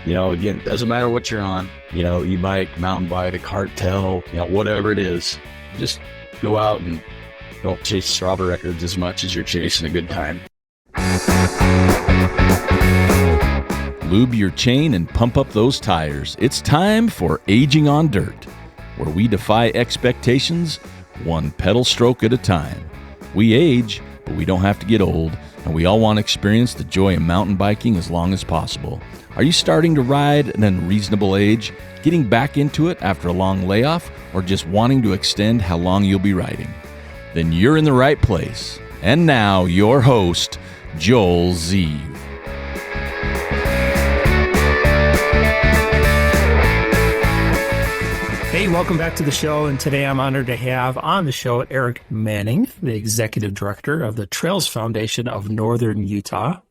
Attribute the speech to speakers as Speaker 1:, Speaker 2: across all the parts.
Speaker 1: Again, doesn't matter what you're on, e-bike, mountain bike, a cartel, whatever it is, just go out and don't chase Strava records as much as you're chasing a good time.
Speaker 2: Lube your chain and pump up those tires. It's time for Aging on Dirt, where we defy expectations one pedal stroke at a time. We age, but we don't have to get old, and we all want to experience the joy of mountain biking as long as possible. Are you starting to ride at an unreasonable age, getting back into it after a long layoff, or just wanting to extend how long you'll be riding? Then you're in the right place. And now, your host, Joel Zieve.
Speaker 3: Hey, welcome back to the show, and today I'm honored to have on the show Aric Manning, the Executive Director of the Trails Foundation of Northern Utah.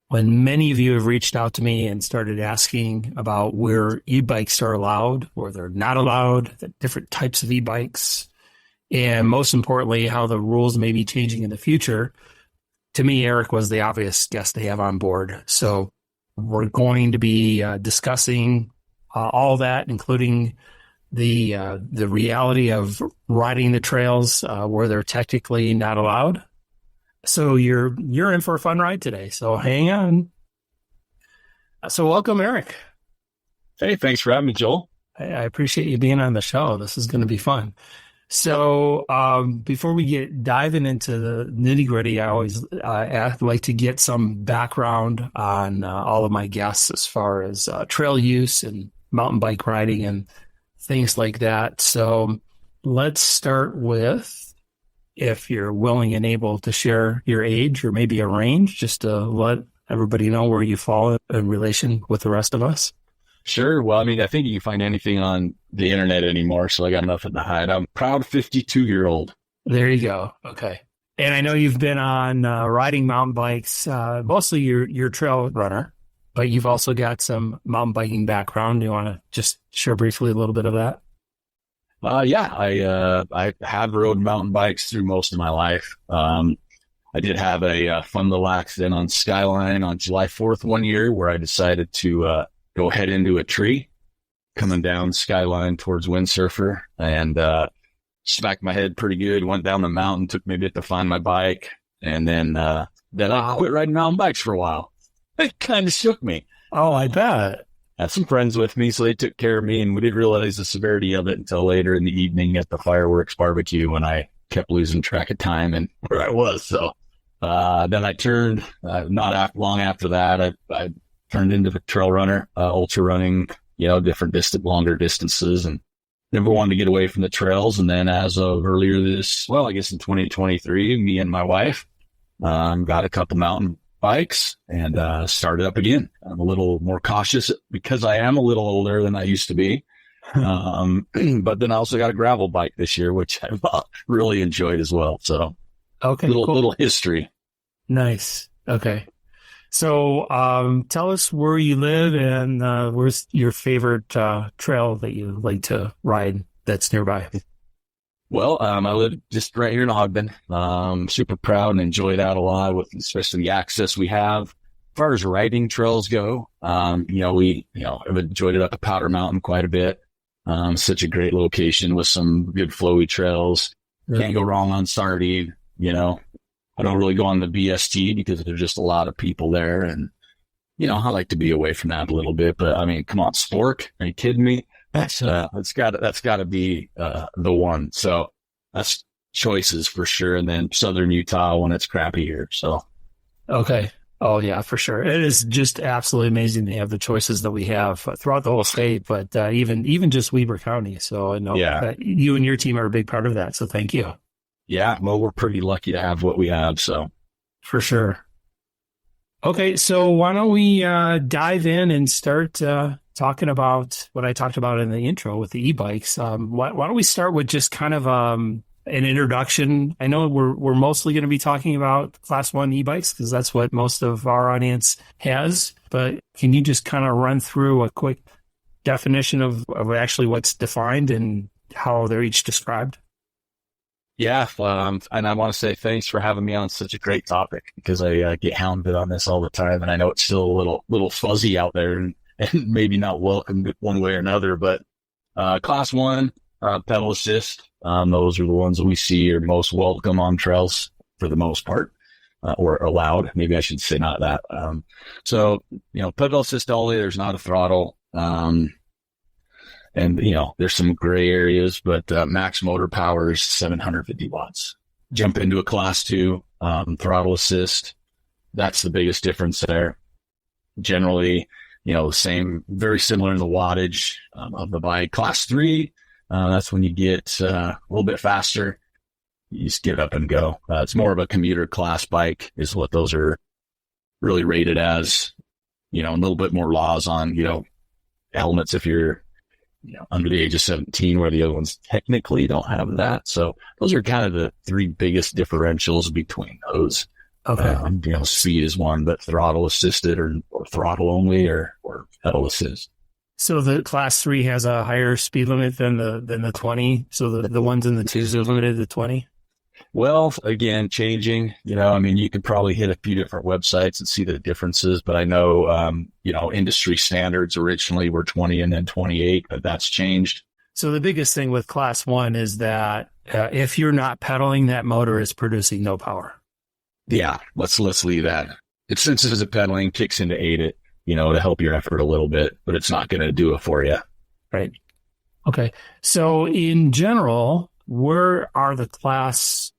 Speaker 3: When many of you have reached out to me and started asking about where e-bikes are allowed or they're not allowed, the different types of e-bikes, and most importantly, how the rules may be changing in the future, to me, Aric was the obvious guest to have on board. So we're going to be discussing all that, including the reality of riding the trails where they're technically not allowed. So you're in for a fun ride today. So hang on. So welcome, Aric.
Speaker 1: Hey, thanks for having me, Joel.
Speaker 3: I appreciate you being on the show. This is going to be fun. So before we get diving into the nitty gritty, I always like to get some background on all of my guests as far as trail use and mountain bike riding and things like that. So let's start with, if you're willing and able to share your age or maybe a range, just to let everybody know where you fall in relation with the rest of us.
Speaker 1: Sure. Well, I think you can find anything on the internet anymore, so I got nothing to hide. I'm a proud 52-year-old.
Speaker 3: There you go. Okay. And I know you've been on riding mountain bikes, mostly you're trail runner, but you've also got some mountain biking background. Do you want to just share briefly a little bit of that?
Speaker 1: Yeah, I have rode mountain bikes through most of my life. I did have a fun little accident on Skyline on July 4th one year where I decided to go head into a tree coming down Skyline towards Windsurfer and smacked my head pretty good, went down the mountain, took me a bit to find my bike, and then I quit riding mountain bikes for a while. It kind of shook me.
Speaker 3: Oh, I bet.
Speaker 1: I had some friends with me, so they took care of me, and we didn't realize the severity of it until later in the evening at the fireworks barbecue when I kept losing track of time and where I was. So then I turned, long after that, I turned into the trail runner, ultra running, different longer distances, and never wanted to get away from the trails. And then as of earlier in 2023, me and my wife got a couple mountain bikes and started up again. I'm a little more cautious because I am a little older than I used to be. But then I also got a gravel bike this year, which I've really enjoyed as well. So
Speaker 3: okay,
Speaker 1: little history.
Speaker 3: Nice. Okay. So tell us where you live and where's your favorite trail that you like to ride that's nearby?
Speaker 1: Well, I live just right here in Ogden. Super proud and enjoy that a lot, with especially the access we have. As far as riding trails go, we have enjoyed it up at Powder Mountain quite a bit. Such a great location with some good flowy trails. Can't go wrong on Sardine. I don't really go on the BST because there's just a lot of people there, and I like to be away from that a little bit. But come on, Spork, are you kidding me? That's got to be the one. So that's choices for sure. And then Southern Utah when it's crappy here. So
Speaker 3: okay. Oh yeah, for sure. It is just absolutely amazing to have the choices that we have throughout the whole state, but even just Weber County. So I know you and your team are a big part of that. So thank you.
Speaker 1: Yeah, well, we're pretty lucky to have what we have. So
Speaker 3: for sure. Okay, so why don't we dive in and start talking about what I talked about in the intro with the e-bikes. Why don't we start with just kind of an introduction? I know we're mostly going to be talking about Class 1 e-bikes because that's what most of our audience has. But can you just kind of run through a quick definition of actually what's defined and how they're each described?
Speaker 1: Yeah, and I want to say thanks for having me on such a great topic because I get hounded on this all the time, and I know it's still a little fuzzy out there, and and maybe not welcomed one way or another. But class one, pedal assist, those are the ones that we see are most welcome on trails for the most part, or allowed. Maybe I should say not that. So, pedal assist only, there's not a throttle. And, there's some gray areas, but max motor power is 750 watts. Jump into a class two, throttle assist. That's the biggest difference there. Generally, same, very similar in the wattage of the bike. Class three, that's when you get a little bit faster. You just get up and go. It's more of a commuter class bike is what those are really rated as. A little bit more laws on, helmets if you're under the age of 17, where the other ones technically don't have that. So those are kind of the three biggest differentials between those.
Speaker 3: Okay.
Speaker 1: Speed is one, but throttle assisted or throttle only or pedal assist.
Speaker 3: So the class 3 has a higher speed limit than the 20. So the ones in the 2s are limited to 20.
Speaker 1: Well, again, changing, you could probably hit a few different websites and see the differences, but I know, industry standards originally were 20 and then 28, but that's changed.
Speaker 3: So the biggest thing with class 1 is that if you're not pedaling, that motor is producing no power.
Speaker 1: Yeah, let's leave that. It senses the pedaling, kicks in to aid it, to help your effort a little bit, but it's not going to do it for you.
Speaker 3: Right. Okay. So in general, where are the class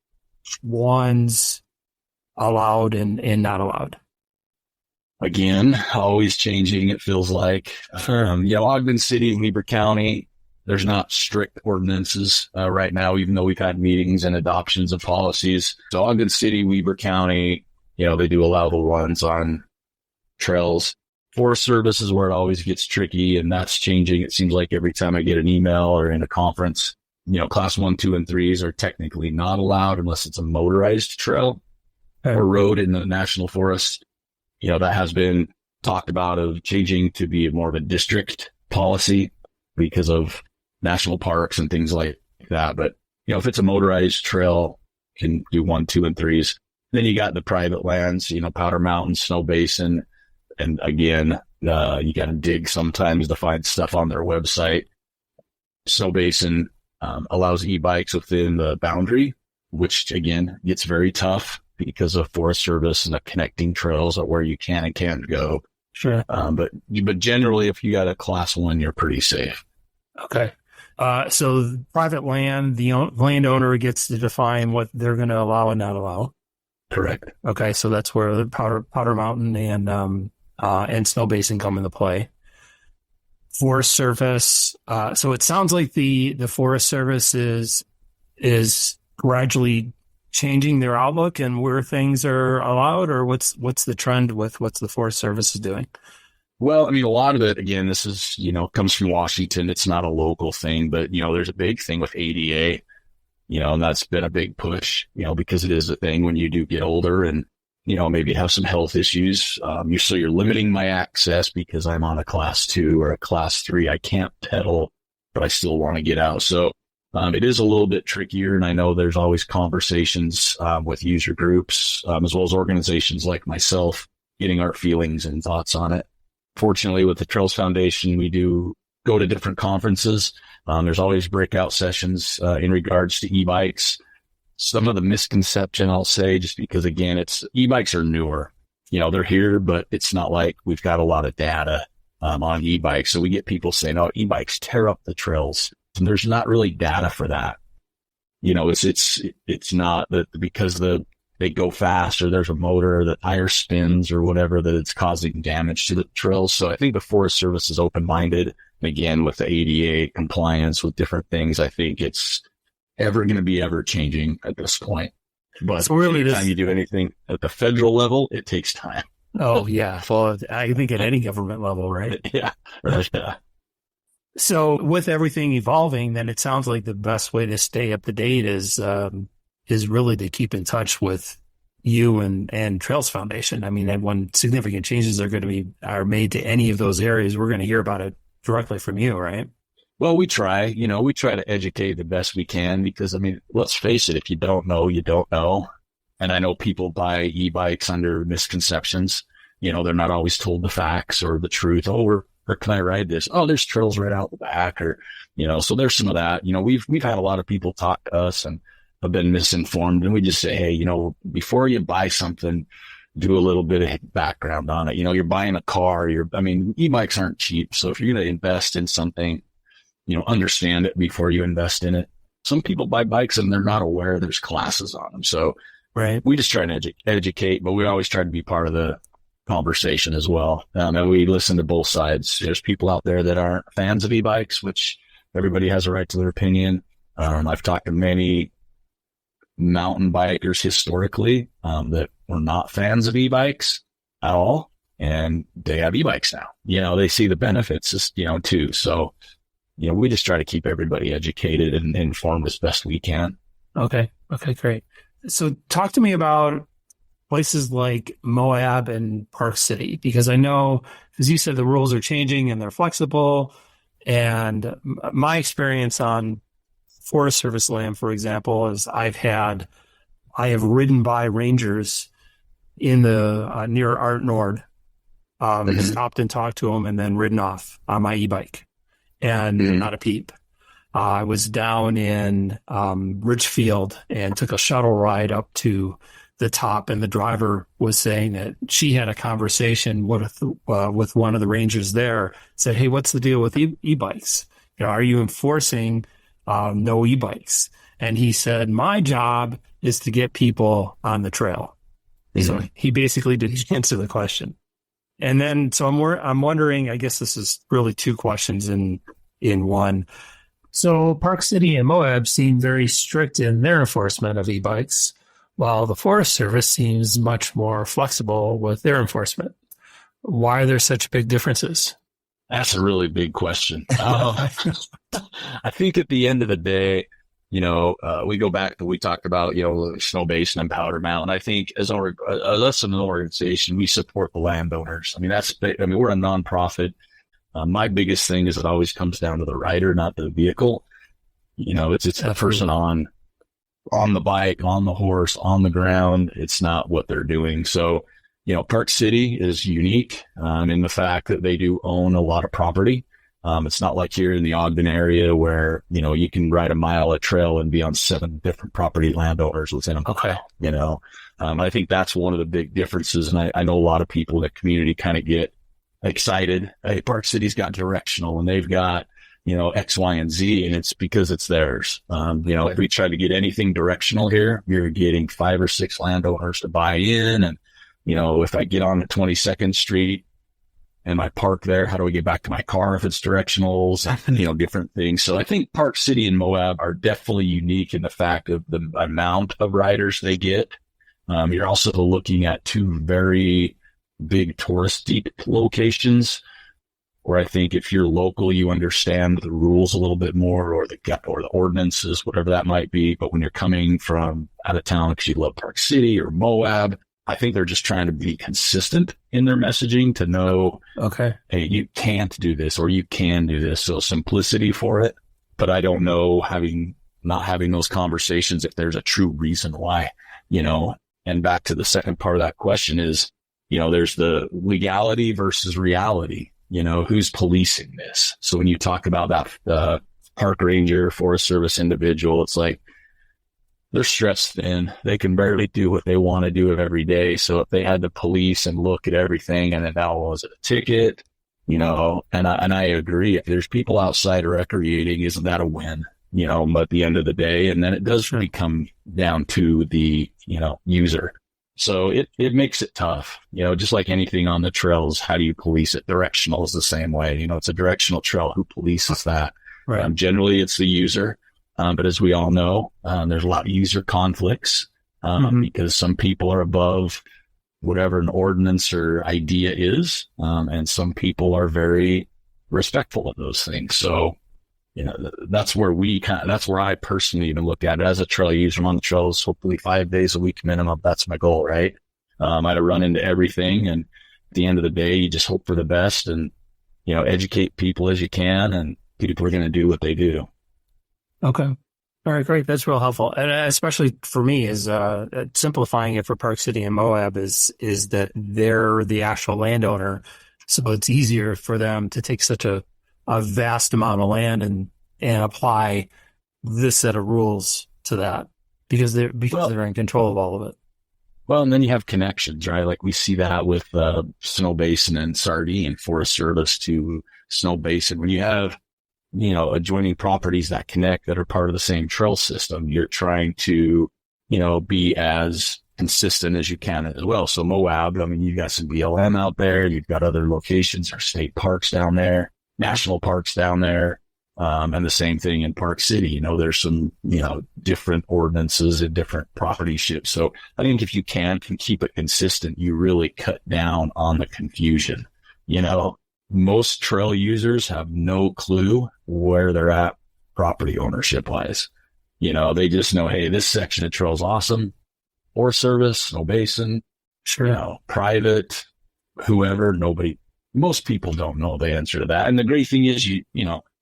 Speaker 3: 1s allowed and not allowed?
Speaker 1: Again, always changing, it feels like.
Speaker 3: Sure.
Speaker 1: Ogden City, Weber County, there's not strict ordinances right now, even though we've had meetings and adoptions of policies. So Ogden City, Weber County, they do allow the ones on trails. Forest Service is where it always gets tricky, and that's changing. It seems like every time I get an email or in a conference, class 1, 2, and 3s are technically not allowed unless it's a motorized trail or road in the national forest. That has been talked about of changing to be more of a district policy because of national parks and things like that. But, if it's a motorized trail, you can do 1, 2, and 3s. Then you got the private lands, Powder Mountain, Snow Basin. And again, you got to dig sometimes to find stuff on their website. Snow Basin allows e-bikes within the boundary, which again gets very tough because of Forest Service and the connecting trails of where you can and can't go.
Speaker 3: Sure.
Speaker 1: But generally, if you got a class 1, you're pretty safe.
Speaker 3: Okay. So private land, the landowner gets to define what they're going to allow and not allow.
Speaker 1: Correct.
Speaker 3: Okay. So that's where the Powder Mountain and Snow Basin come into play. Forest Service. So it sounds like the Forest Service is gradually changing their outlook and where things are allowed, or what's the trend with what the Forest Service is doing?
Speaker 1: Well, a lot of it, again, this is, comes from Washington. It's not a local thing, but, there's a big thing with ADA, and that's been a big push, because it is a thing when you do get older and, maybe have some health issues. You're limiting my access because I'm on a class 2 or a class 3. I can't pedal, but I still want to get out. So it is a little bit trickier. And I know there's always conversations with user groups, as well as organizations like myself, getting our feelings and thoughts on it. Fortunately, with the Trails Foundation, we do go to different conferences. There's always breakout sessions in regards to e-bikes. Some of the misconception, I'll say, just because, again, e-bikes are newer. They're here, but it's not like we've got a lot of data on e-bikes. So we get people saying, oh, e-bikes tear up the trails. And there's not really data for that. It's not that because they go fast or there's a motor or the tire spins or whatever that it's causing damage to the trails. So I think the Forest Service is open-minded. And again, with the ADA compliance with different things, I think it's ever going to be ever changing at this point. But so really, anytime you do anything at the federal level, it takes time.
Speaker 3: Oh, yeah. Well, I think at any government level, right?
Speaker 1: Yeah. Right. Yeah.
Speaker 3: So with everything evolving, then it sounds like the best way to stay up to date is really to keep in touch with you and Trails Foundation. And when significant changes are made to any of those areas, we're going to hear about it directly from you, right?
Speaker 1: Well, we try to educate the best we can because, let's face it, if you don't know, you don't know. And I know people buy e-bikes under misconceptions. They're not always told the facts or the truth. Oh, or can I ride this? Oh, there's trails right out the back, or, so there's some of that. We've had a lot of people talk to us and have been misinformed, and we just say, hey, before you buy something, do a little bit of background on it. You're buying a car, e-bikes aren't cheap. So if you're going to invest in something, understand it before you invest in it. Some people buy bikes and they're not aware there's classes on them. So
Speaker 3: right.
Speaker 1: We just try to educate, but we always try to be part of the conversation as well. And we listen to both sides. There's people out there that aren't fans of e-bikes, which everybody has a right to their opinion. I've talked to many mountain bikers historically that were not fans of e-bikes at all, and they have e-bikes now. They see the benefits, too. So, we just try to keep everybody educated and informed as best we can.
Speaker 3: Okay, great. So talk to me about places like Moab and Park City, because I know, as you said, the rules are changing and they're flexible. And my experience on Forest Service land, for example, is I have ridden by rangers in the near Art Nord, stopped and talked to them, and then ridden off on my e-bike, and not a peep. I was down in Richfield and took a shuttle ride up to the top, and the driver was saying that she had a conversation with one of the rangers there. Said, "Hey, what's the deal with e-bikes? Are you enforcing no e-bikes?" And he said, "My job is to get people on the trail." So he basically didn't answer the question. And then, so I'm wondering, I guess this is really two questions in one. So Park City and Moab seem very strict in their enforcement of e-bikes, while the Forest Service seems much more flexible with their enforcement. Why are there such big differeces?
Speaker 1: That's a really big question. I think at the end of the day, we go back to, we talked about, Snow Basin and Powder Mountain. I think as us an organization, we support the landowners. We're a nonprofit. My biggest thing is it always comes down to the rider, not the vehicle. It's the person on the bike, on the horse, on the ground. It's not what they're doing. So, Park City is unique in the fact that they do own a lot of property. It's not like here in the Ogden area where, you can ride a mile of trail and be on 7 different property landowners within a mile. I think that's one of the big differences. And I know a lot of people in the community kind of get excited. Hey, Park City's got directional and they've got, X, Y, and Z, and it's because it's theirs. If we try to get anything directional here, you're getting 5 or 6 landowners to buy in. And, if I get on the 22nd Street and I park there, how do I get back to my car if it's directionals, different things. So I think Park City and Moab are definitely unique in the fact of the amount of riders they get. You're also looking at 2 very big touristy locations where I think if you're local, you understand the rules a little bit more, or the ordinances, whatever that might be. But when you're coming from out of town because you love Park City or Moab, I think they're just trying to be consistent in their messaging to know, hey, you can't do this or you can do this. So simplicity for it. But I don't know, not having those conversations, if there's a true reason why, and back to the second part of that question is, there's the legality versus reality. Who's policing this? So when you talk about that park ranger, Forest Service individual, it's like they're stressed thin. They can barely do what they want to do every day. So if they had to police and look at everything, and then now was it a ticket? And I agree. If there's people outside recreating, isn't that a win? But at the end of the day, and then it does really come down to the user. So it makes it tough, just like anything on the trails. How do you police it? Directional is the same way. It's a directional trail. Who polices that? Right. Generally, it's the user. But as we all know, there's a lot of user conflicts because some people are above whatever an ordinance or idea is. And some people are very respectful of those things. So, that's where that's where I personally even look at it as a trail user. I'm on the trails, hopefully 5 days a week minimum. That's my goal, right? I run into everything. And at the end of the day, you just hope for the best and, educate people as you can, and people are going to do what they do.
Speaker 3: Okay. All right, great. That's real helpful. And especially for me is, simplifying it for Park City and Moab is that they're the actual landowner So it's easier for them to take such a vast amount of land and apply this set of rules to that because they're in control of all of it.
Speaker 1: Well, and then you have connections, right? Like we see that with Snow Basin and Sardine, Forest Service to Snow Basin. When you have, adjoining properties that connect that are part of the same trail system, you're trying to, be as consistent as you can as well. So Moab, I mean, you've got some BLM out there. You've got other locations or state parks down there, national parks down there. And the same thing in Park City, there's some, different ordinances and different property ships. So I think if you can keep it consistent, you really cut down on the confusion. Most trail users have no clue where they're at property ownership wise. They just know, hey, this section of trail is awesome. Forest Service, Snow Basin,
Speaker 3: sure,
Speaker 1: private, whoever, most people don't know the answer to that. And the great thing is,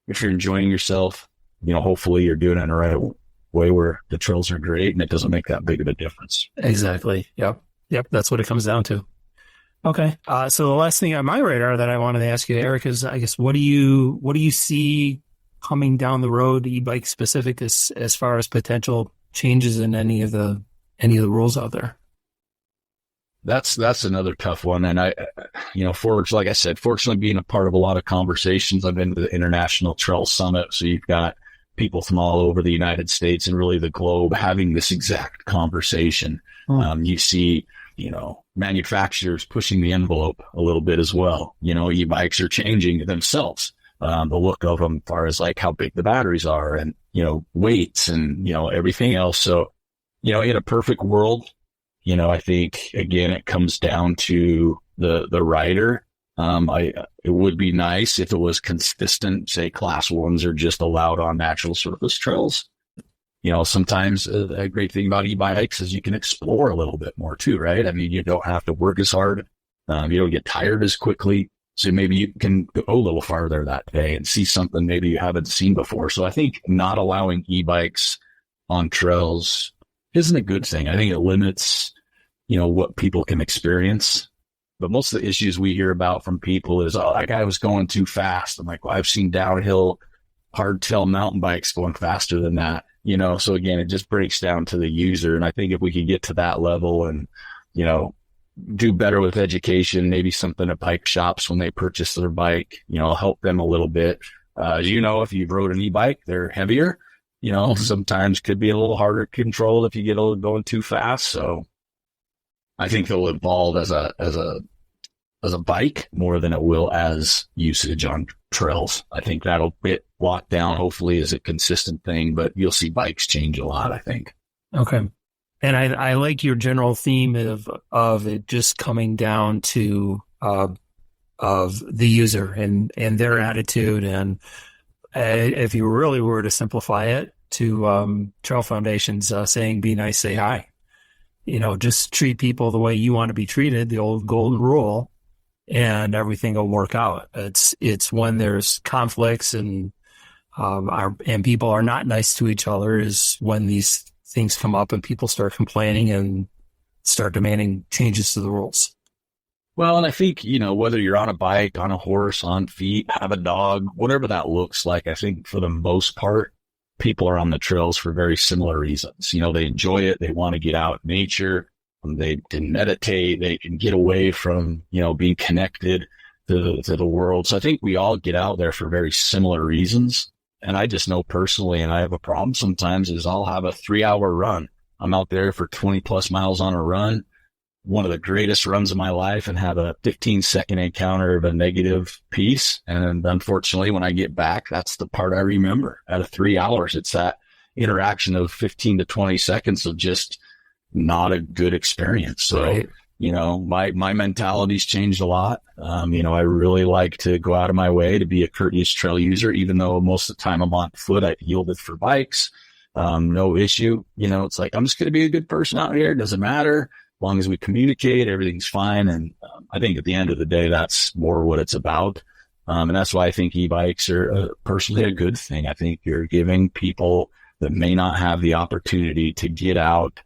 Speaker 1: if you're enjoying yourself, hopefully you're doing it in the right way where the trails are great and it doesn't make that big of a difference.
Speaker 3: Exactly. Yep. That's what it comes down to. Okay. So the last thing on my radar that I wanted to ask you, Aric, is I guess, what do you see coming down the road, e-bike specific, as far as potential changes in any of the rules out there?
Speaker 1: That's another tough one. And like I said, fortunately being a part of a lot of conversations, I've been to the International Trail Summit. So you've got people from all over the United States and really the globe having this exact conversation. You see, manufacturers pushing the envelope a little bit as well. E-bikes are changing themselves. The look of them as far as like how big the batteries are and, weights and, everything else. So, in a perfect world, I think, again, it comes down to the rider. It would be nice if it was consistent, say class ones are just allowed on natural surface trails. Sometimes a great thing about e-bikes is you can explore a little bit more too, right? I mean, you don't have to work as hard. You don't get tired as quickly. So maybe you can go a little farther that day and see something maybe you haven't seen before. So I think not allowing e-bikes on trails isn't a good thing. I think it limits, what people can experience. But most of the issues we hear about from people is, oh, that guy was going too fast. I'm like, well, I've seen downhill hardtail mountain bikes going faster than that, So again, it just breaks down to the user. And I think if we could get to that level and, do better with education, maybe something at bike shops when they purchase their bike, help them a little bit. As if you've rode an e-bike, they're heavier, sometimes could be a little harder to control if you get going too fast. So I think they'll evolve as a bike more than it will as usage on trails. I think that'll get locked down, hopefully, as a consistent thing, but you'll see bikes change a lot, I think.
Speaker 3: Okay. And I like your general theme of it just coming down to of the user and their attitude. And if you really were to simplify it to Trail Foundation's saying, be nice, say hi. Just treat people the way you want to be treated, the old golden rule, and everything will work out. It's when there's conflicts and people are not nice to each other is when these things come up and people start complaining and start demanding changes to the rules.
Speaker 1: Well, and I think, whether you're on a bike, on a horse, on feet, have a dog, whatever that looks like, I think for the most part, people are on the trails for very similar reasons. They enjoy it. They want to get out in nature. They can meditate. They can get away from, being connected to the world. So I think we all get out there for very similar reasons. And I just know personally, and I have a problem sometimes, is I'll have a 3-hour run. I'm out there for 20 plus miles on a run, one of the greatest runs of my life, and have a 15-second encounter of a negative piece. And unfortunately, when I get back, that's the part I remember. Out of 3 hours, it's that interaction of 15 to 20 seconds of just not a good experience. So,
Speaker 3: right.
Speaker 1: My mentality's changed a lot. I really like to go out of my way to be a courteous trail user, even though most of the time I'm on foot, I've yielded for bikes. No issue. It's like, I'm just going to be a good person out here. It doesn't matter. As long as we communicate, everything's fine. And I think at the end of the day, that's more what it's about. And that's why I think e-bikes are personally a good thing. I think you're giving people that may not have the opportunity to get out.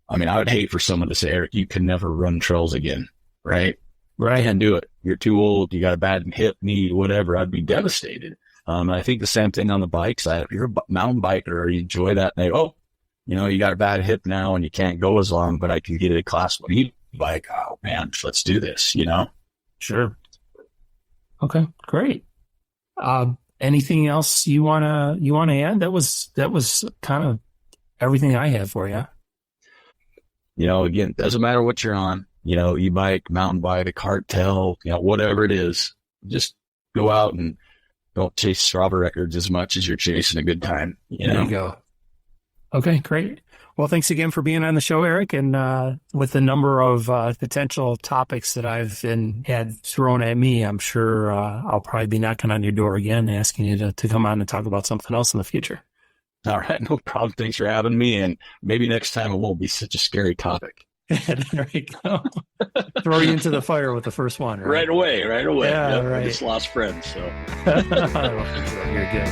Speaker 1: I mean, I would hate for someone to say, Aric, you can never run trails again, right?
Speaker 3: Right.
Speaker 1: Can't do it. You're too old. You got a bad hip, knee, whatever. I'd be devastated. I think the same thing on the bikes. If you're a mountain biker or you enjoy that, and you got a bad hip now and you can't go as long, but I can get a class 1 e-bike. Oh man, let's do this,
Speaker 3: Sure. Okay, great. Anything else you wanna add? That was kind of everything I had for you.
Speaker 1: Again, doesn't matter what you're on, e-bike, mountain bike, a cartel, whatever it is, just go out and don't chase Strava records as much as you're chasing a good time.
Speaker 3: There you go. Okay, great. Well, thanks again for being on the show, Aric. And with the number of potential topics that I've had thrown at me, I'm sure I'll probably be knocking on your door again, asking you to come on and talk about something else in the future.
Speaker 1: All right, no problem. Thanks for having me. And maybe next time it won't be such a scary topic.
Speaker 3: There you go. Throw you into the fire with the first one, right?
Speaker 1: Right away.
Speaker 3: Yeah, right.
Speaker 1: I just lost friends, so.
Speaker 3: You're good.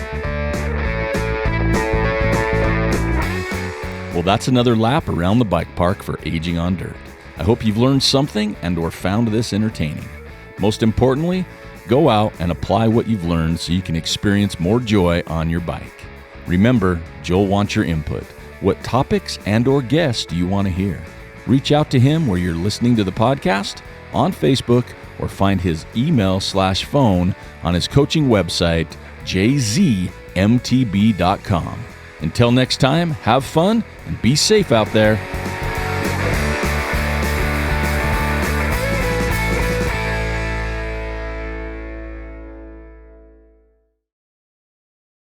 Speaker 2: Well, that's another lap around the bike park for Aging on Dirt. I hope you've learned something and or found this entertaining. Most importantly, go out and apply what you've learned so you can experience more joy on your bike. Remember, Joel wants your input. What topics and or guests do you want to hear? Reach out to him where you're listening to the podcast, on Facebook, or find his email/phone on his coaching website, jzmtb.com. Until next time, have fun and be safe out there.